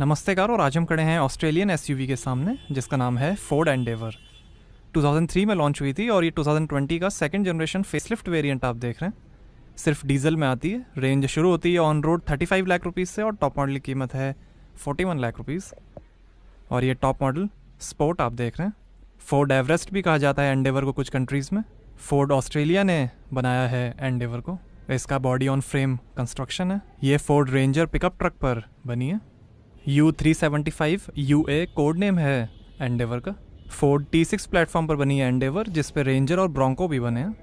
नमस्ते कार। और आज हम खड़े हैं ऑस्ट्रेलियन एसयूवी के सामने जिसका नाम है फोर्ड एंडेवर। 2003 में लॉन्च हुई थी और ये 2020 का सेकंड जनरेशन फेसलिफ्ट वेरिएंट आप देख रहे हैं। सिर्फ डीजल में आती है। रेंज शुरू होती है ऑन रोड 35 लाख रुपीज़ से और टॉप मॉडल की कीमत है 41 लाख रुपीज़। और ये टॉप मॉडल स्पोर्ट आप देख रहे हैं। फोर्ड एवरेस्ट भी कहा जाता है एंडेवर को कुछ कंट्रीज़ में। फोर्ड ऑस्ट्रेलिया ने बनाया है एंडेवर को। इसका बॉडी ऑन फ्रेम कंस्ट्रक्शन है। ये फोर्ड रेंजर पिकअप ट्रक पर बनी है। U375 UA कोड नेम है एंडेवर का। फोर्ड T6 प्लेटफॉर्म पर बनी है एंडेवर, जिस पे रेंजर और ब्रोंको भी बने हैं।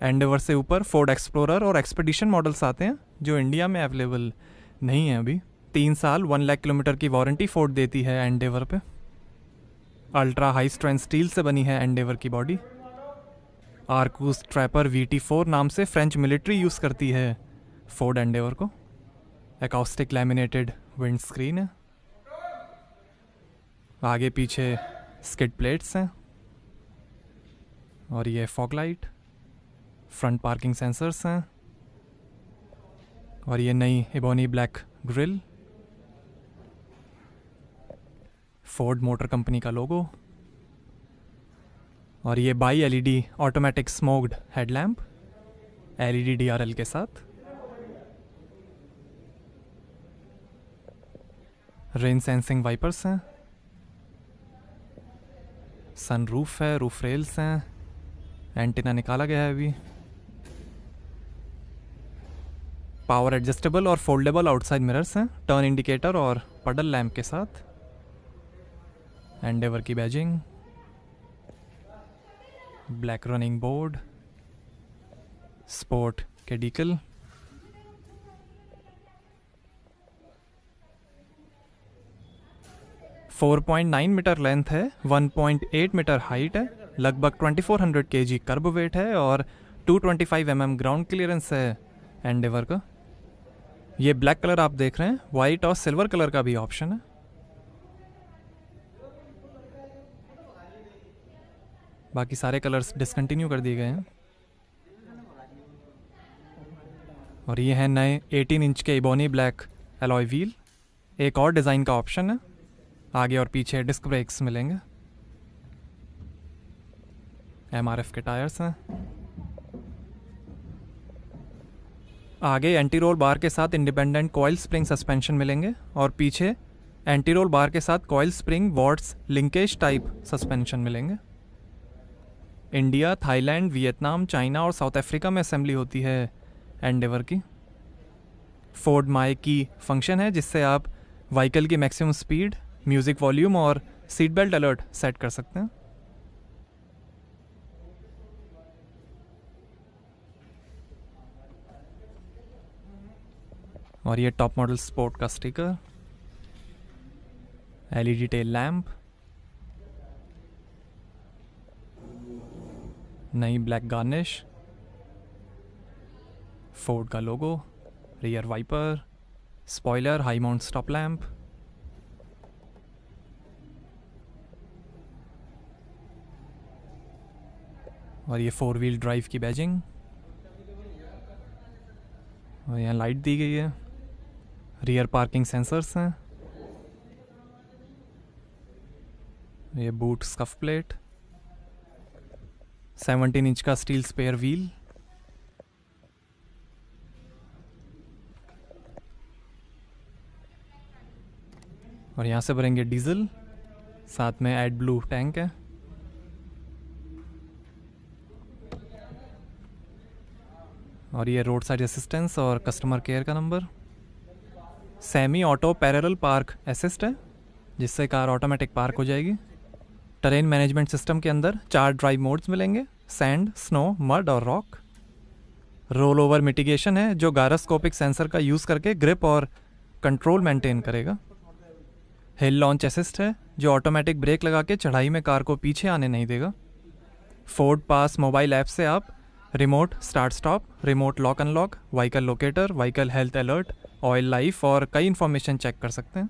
एंडेवर से ऊपर फोर्ड एक्सप्लोरर और एक्सपेडिशन मॉडल्स आते हैं जो इंडिया में अवेलेबल नहीं है अभी। 3 साल 1 लाख किलोमीटर की वारंटी फोर्ड देती है एंडेवर पे। अल्ट्रा हाई स्ट्रेंथ स्टील से बनी है एंडेवर की बॉडी। आर्कूस ट्रैपर VT4 नाम से फ्रेंच मिलिट्री यूज़ करती है फोर्ड एंडेवर को। एकॉस्टिक लैमिनेटेड विंड स्क्रीन है। आगे पीछे स्किड प्लेट्स हैं और ये fog light. Front parking sensors हैं और ये नई ebony black grill. Ford motor company का लोगो और ये by LED automatic smoked headlamp LED DRL के साथ। रेन सेंसिंग वाइपर्स हैं। सन रूफ है, रूफ रेल्स हैं। एंटीना निकाला गया है अभी। पावर एडजस्टेबल और फोल्डेबल आउटसाइड मिरर्स हैं। टर्न इंडिकेटर और पडल लैंप के साथ। एंडेवर की badging. Black running board. Sport के डीकल। फोर 4.9 मीटर लेंथ है, 1.8 मीटर हाइट है, लगभग 2400 kg कर्ब वेट है और 225 mm ग्राउंड क्लियरेंस है एंडेवर का। ये ब्लैक कलर आप देख रहे हैं। वाइट और सिल्वर कलर का भी ऑप्शन है। बाकी सारे कलर्स डिसकंटिन्यू कर दिए गए हैं। और ये है नए 18 इंच के इबोनी ब्लैक एलॉय व्हील। एक और डिज़ाइन का ऑप्शन है। आगे और पीछे डिस्क ब्रेक्स मिलेंगे। MRF के टायर्स हैं। आगे एंटी रोल बार के साथ इंडिपेंडेंट कॉइल स्प्रिंग सस्पेंशन मिलेंगे और पीछे एंटी रोल बार के साथ coil spring Watts linkage type suspension मिलेंगे। इंडिया, थाईलैंड, वियतनाम, चाइना और साउथ अफ्रीका में असेंबली होती है एंडेवर की। फोर्ड माई की फंक्शन है जिससे आप व्हीकल की मैक्सिमम स्पीड, म्यूज़िक वॉल्यूम और सीट बेल्ट अलर्ट सेट कर सकते हैं। और ये टॉप मॉडल स्पोर्ट का स्टिकर। LED tail lamp. नई ब्लैक गार्निश। फोर्ड का logo. Rear wiper. Spoiler, high mount stop lamp. और ये 4 व्हील ड्राइव की बैजिंग। और यहाँ लाइट दी गई है। रियर पार्किंग सेंसर्स हैं। ये बूट स्कफ प्लेट। 17 इंच का स्टील स्पेयर व्हील। और यहाँ से भरेंगे डीजल। साथ में एड ब्लू टैंक है। और ये रोड साइड असिस्टेंस और कस्टमर केयर का number. Semi auto parallel park assist है जिससे कार ऑटोमेटिक पार्क हो जाएगी। टेरेन मैनेजमेंट सिस्टम के अंदर 4 ड्राइव मोड्स मिलेंगे। सैंड, स्नो, मड और रॉक। रोल ओवर मिटिगेशन है जो गायरोस्कोपिक सेंसर का यूज़ करके ग्रिप और कंट्रोल मेंटेन करेगा। हिल लॉन्च असिस्ट है जो ऑटोमेटिक ब्रेक लगा के चढ़ाई में कार को पीछे आने नहीं देगा। फोर्ड पास मोबाइल ऐप से आप remote start stop, remote lock unlock, vehicle locator, vehicle health alert, oil life और कई इन्फॉर्मेशन चेक कर सकते हैं।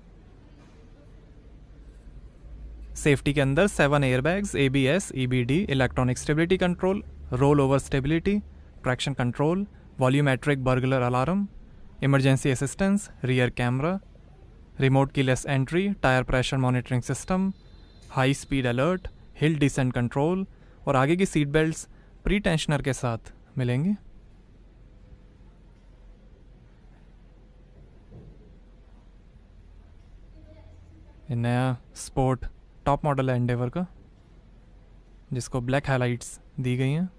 सेफ्टी के अंदर 7 airbags, ABS, EBD, electronic stability control, roll over stability, traction control, volumetric burglar alarm, emergency assistance, rear camera, remote keyless entry, tyre pressure monitoring system, high speed alert, hill descent control और आगे की seat belts pre tensioner के साथ मिलेंगी। ये नया sport top model है Endeavour का, जिसको ब्लैक हाइलाइट्स दी गई हैं।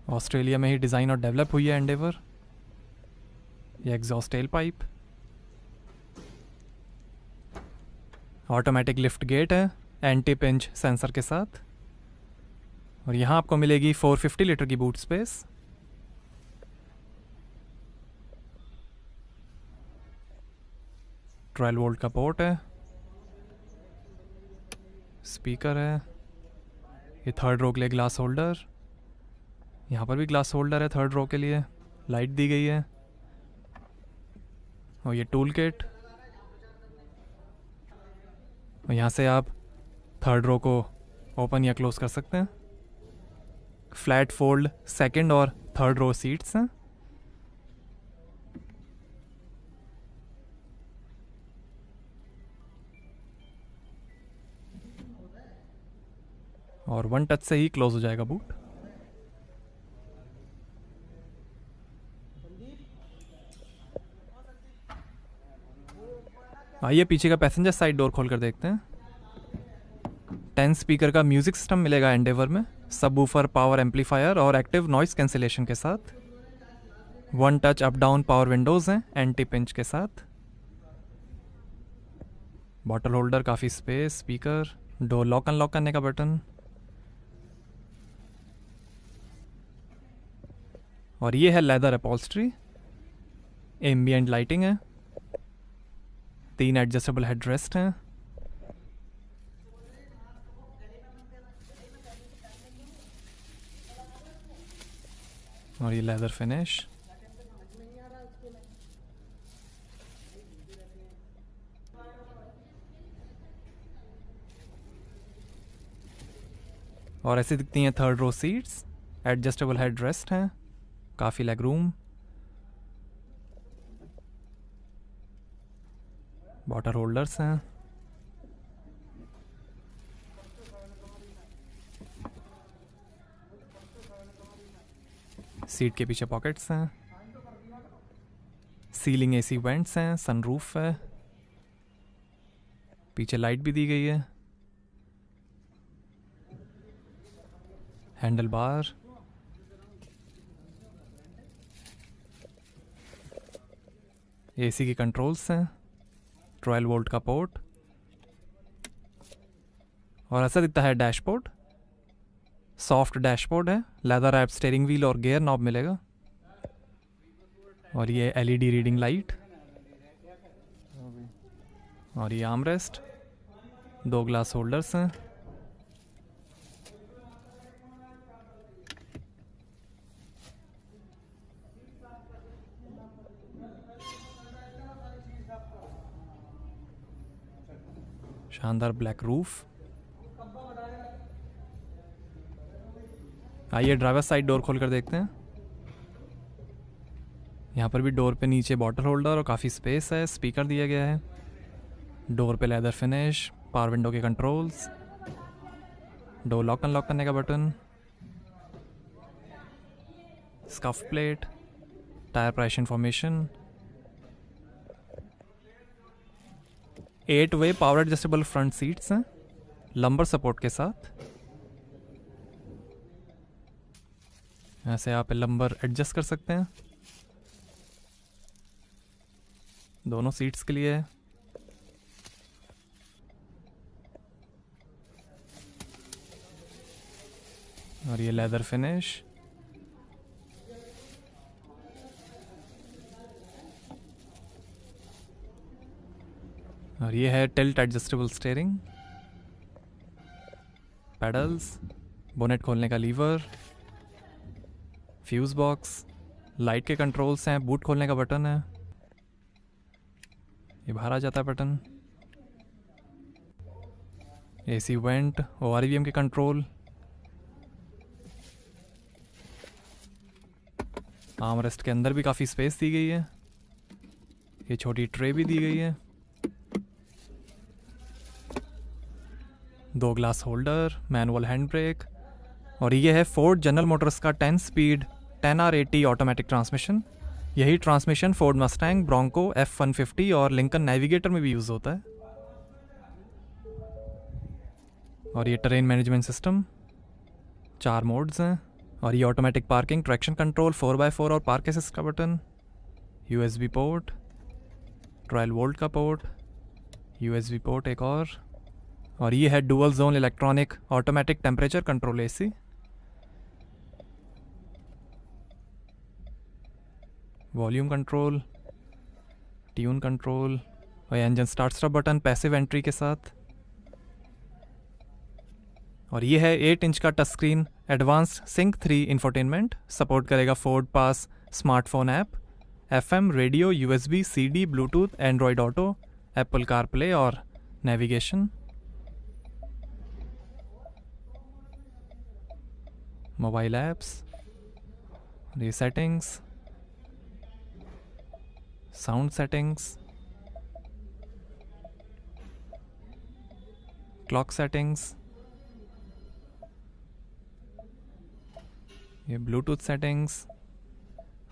ऑस्ट्रेलिया में ही डिज़ाइन और डेवलप हुई है एंडेवर। ये exhaust tail pipe, automatic lift gate है एंटी पिंच सेंसर के साथ, और यहाँ आपको मिलेगी 450 लीटर की बूट स्पेस। ट्वेल्व वोल्ट का पोर्ट है, स्पीकर है, ये थर्ड रो के लिए ग्लास होल्डर, यहाँ पर भी ग्लास होल्डर है थर्ड रो के लिए, लाइट दी गई है, और ये टूल किट, और यहाँ से आप थर्ड रो को ओपन या क्लोज कर सकते हैं। फ्लैट फोल्ड सेकंड और थर्ड रो सीट्स हैं। और वन टच से ही क्लोज हो जाएगा बूट। आइए पीछे का पैसेंजर साइड डोर खोल कर देखते हैं। 10 स्पीकर का म्यूजिक सिस्टम मिलेगा एंडेवर में, सबवूफर, पावर एम्पलीफायर और एक्टिव नॉइस कैंसिलेशन के साथ। One touch up down power Windows हैं एंटी पिंच के साथ। बॉटल होल्डर, काफ़ी space, speaker, door lock unlock करने का बटन, और ये है लेदर अपॉल्स्ट्री। एम्बिएंट लाइटिंग है, 3 एडजस्टेबल हेडरेस्ट हैं, और ये लेदर फिनिश। और ऐसी दिखती हैं third row seats, adjustable headrest हैं, काफ़ी लेग रूम, बॉटल होल्डर्स हैं, सीट के पीछे पॉकेट्स हैं, सीलिंग एसी वेंट्स हैं, सनरूफ है, पीछे लाइट भी दी गई है, हैंडल बार, एसी की कंट्रोल्स हैं, 12 वोल्ट का पोर्ट, और ऐसा दिखता है डैशबोर्ड। सॉफ्ट डैशबोर्ड है, लेदर रैप स्टीयरिंग व्हील और गियर नॉब मिलेगा, और ये एलईडी रीडिंग लाइट, और ये आर्मरेस्ट, 2 ग्लास होल्डर्स हैं, शानदार ब्लैक रूफ। आइए ड्राइवर साइड डोर खोल कर देखते हैं। यहाँ पर भी डोर पे नीचे बॉटल होल्डर और काफ़ी स्पेस है, स्पीकर दिया गया है, डोर पे लेदर फिनिश, पावर विंडो के कंट्रोल्स, डोर लॉक अनलॉक करने का button, scuff plate, tyre price information, 8 वे पावर एडजस्टेबल फ्रंट सीट्स हैं लंबर सपोर्ट के साथ। ऐसे आप लंबर एडजस्ट कर सकते हैं, दोनों सीट्स के लिए। और ये लेदर फिनिश, और ये है tilt adjustable steering, pedals, bonnet खोलने का लीवर, फ्यूज बॉक्स, लाइट के कंट्रोल्स हैं, बूट खोलने का बटन है, ये बाहर आ जाता है बटन, एसी वेंट, ओआरवीएम के कंट्रोल, आर्मरेस्ट के अंदर भी काफ़ी स्पेस दी गई है। ये छोटी ट्रे भी दी गई है। 2 glass holder, manual hand brake. और ये है फोर्ड जनरल मोटर्स का 10 स्पीड 10R80 ऑटोमेटिक ट्रांसमिशन। यही transmission Ford Mustang, Bronco, F-150 और लिंकन नेविगेटर में भी यूज़ होता है। और ये टेरेन मैनेजमेंट सिस्टम, 4 मोड्स हैं। और ये automatic parking, traction control, 4x4 और पार्क असिस्ट का बटन, USB पोर्ट, 12 वोल्ट का पोर्ट, USB पोर्ट एक और ये है dual zone electronic automatic temperature control AC। Volume control, tune control और engine start stop button passive entry के साथ। और ये है 8 इंच का touch screen advanced sync 3 infotainment. Support करेगा Ford pass smartphone app, FM, radio, USB, CD, Bluetooth, Android auto, Apple CarPlay और navigation. Mobile apps, ये settings, sound settings, clock settings, ये Bluetooth settings,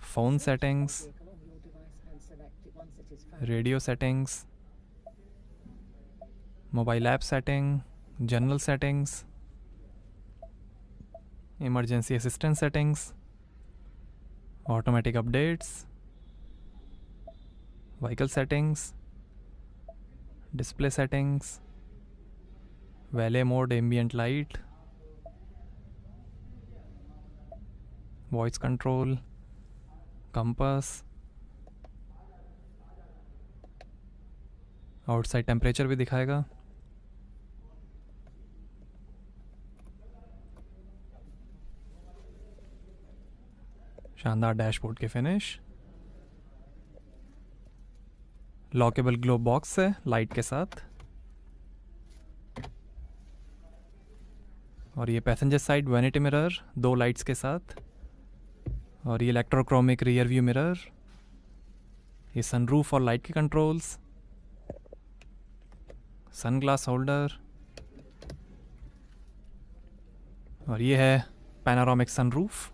phone settings, radio settings, mobile app setting, general settings, emergency assistance settings, automatic updates, vehicle settings, display settings, valet mode, ambient light, voice control, compass, outside temperature भी दिखाएगा। शानदार dashboard के finish, lockable glove box है light के साथ। और ये passenger side vanity mirror 2 lights के साथ। और ये इलेक्ट्रोक्रोमिक रियर व्यू मिरर, ये सनरूफ और लाइट के कंट्रोल्स, सनग्लास होल्डर। और ये है पैनारोमिक सनरूफ।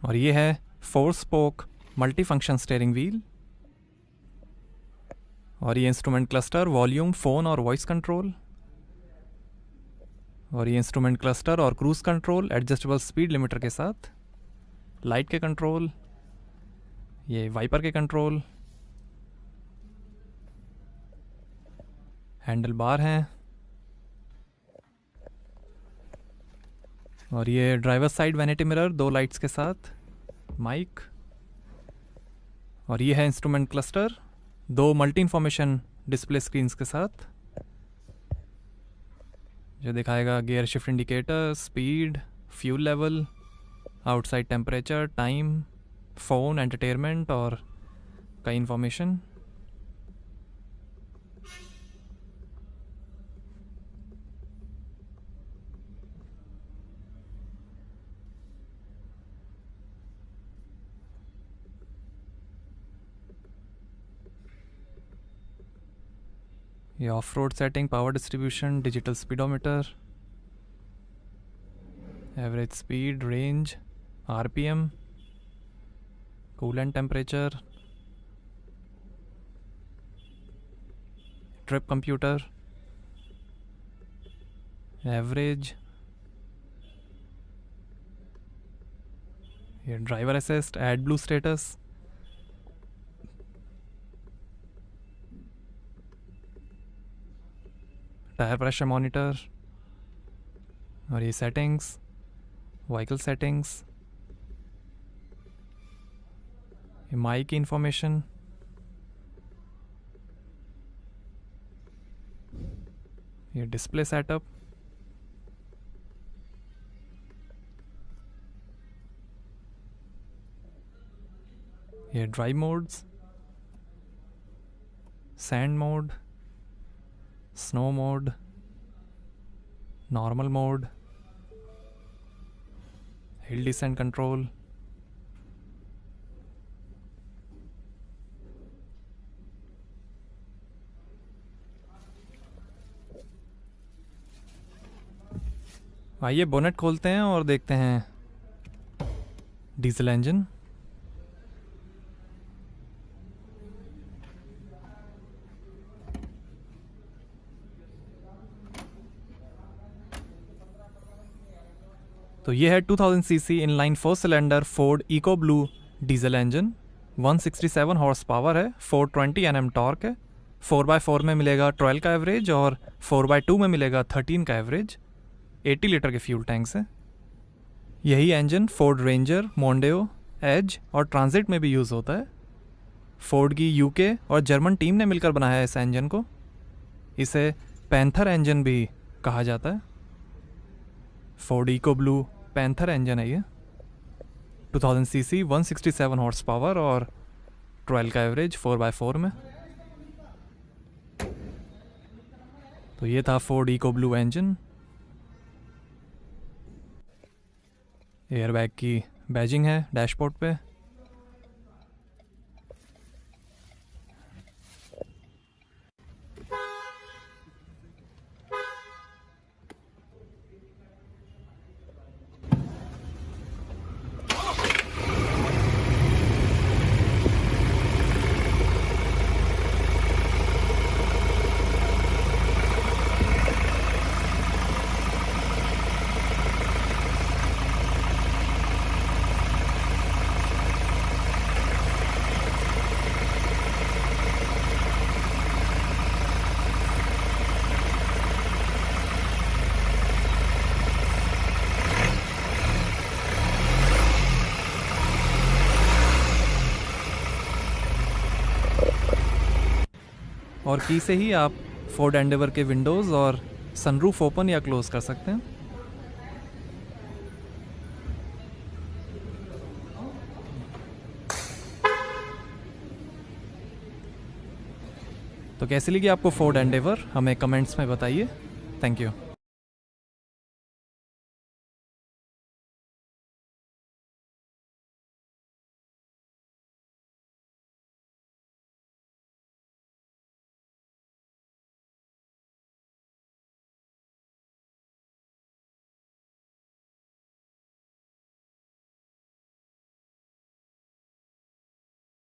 और ये है 4 spoke multi function steering wheel. और ये इंस्ट्रूमेंट क्लस्टर, वॉल्यूम, फ़ोन और वॉइस कंट्रोल। और ये इंस्ट्रूमेंट क्लस्टर और cruise control adjustable speed limiter के साथ। लाइट के कंट्रोल, ये वाइपर के कंट्रोल, हैंडल बार हैं। और ये driver side vanity mirror 2 lights के साथ, माइक। और ये है instrument cluster 2 multi information display screens के साथ, जो दिखाएगा gear shift indicator, speed, fuel level, outside temperature, time, phone, entertainment और कई इंफॉर्मेशन। ये off road setting, power distribution, digital speedometer, average speed, range, RPM, coolant temperature, trip computer, average, ये driver assist, AdBlue status, tyre pressure monitor, और ये settings, vehicle settings, ये mic की information, ये display setup, ये drive modes, sand mode, snow mode, normal mode, hill descent control, आइए bonnet खोलते हैं और देखते हैं डीजल इंजन। तो ये है 2000 CC inline 4 cylinder Ford Eco Blue diesel engine. 167 horse power है, 420 Nm टॉर्क है। 4x4 में मिलेगा 12 का एवरेज और 4x2 में मिलेगा 13 का एवरेज। 80 लीटर के फ्यूल टैंक से यही इंजन फोर्ड रेंजर, मोंडेओ, एज और ट्रांजिट में भी यूज़ होता है। फोर्ड की यूके और जर्मन टीम ने मिलकर बनाया है इस इंजन को। इसे पैंथर इंजन भी कहा जाता है। Ford Eco Blue Panther engine है ये। 2000 सीसी, 167 हॉर्स पावर और 12 का एवरेज 4x4 में। तो ये था Ford Eco Blue engine. Airbag की बैजिंग है डैशबोर्ड पे। और की से ही आप फोर्ड एंडेवर के विंडोज़ और सनरूफ ओपन या क्लोज कर सकते हैं। तो कैसी लगी आपको फोर्ड एंडेवर, हमें कमेंट्स में बताइए। Thank you.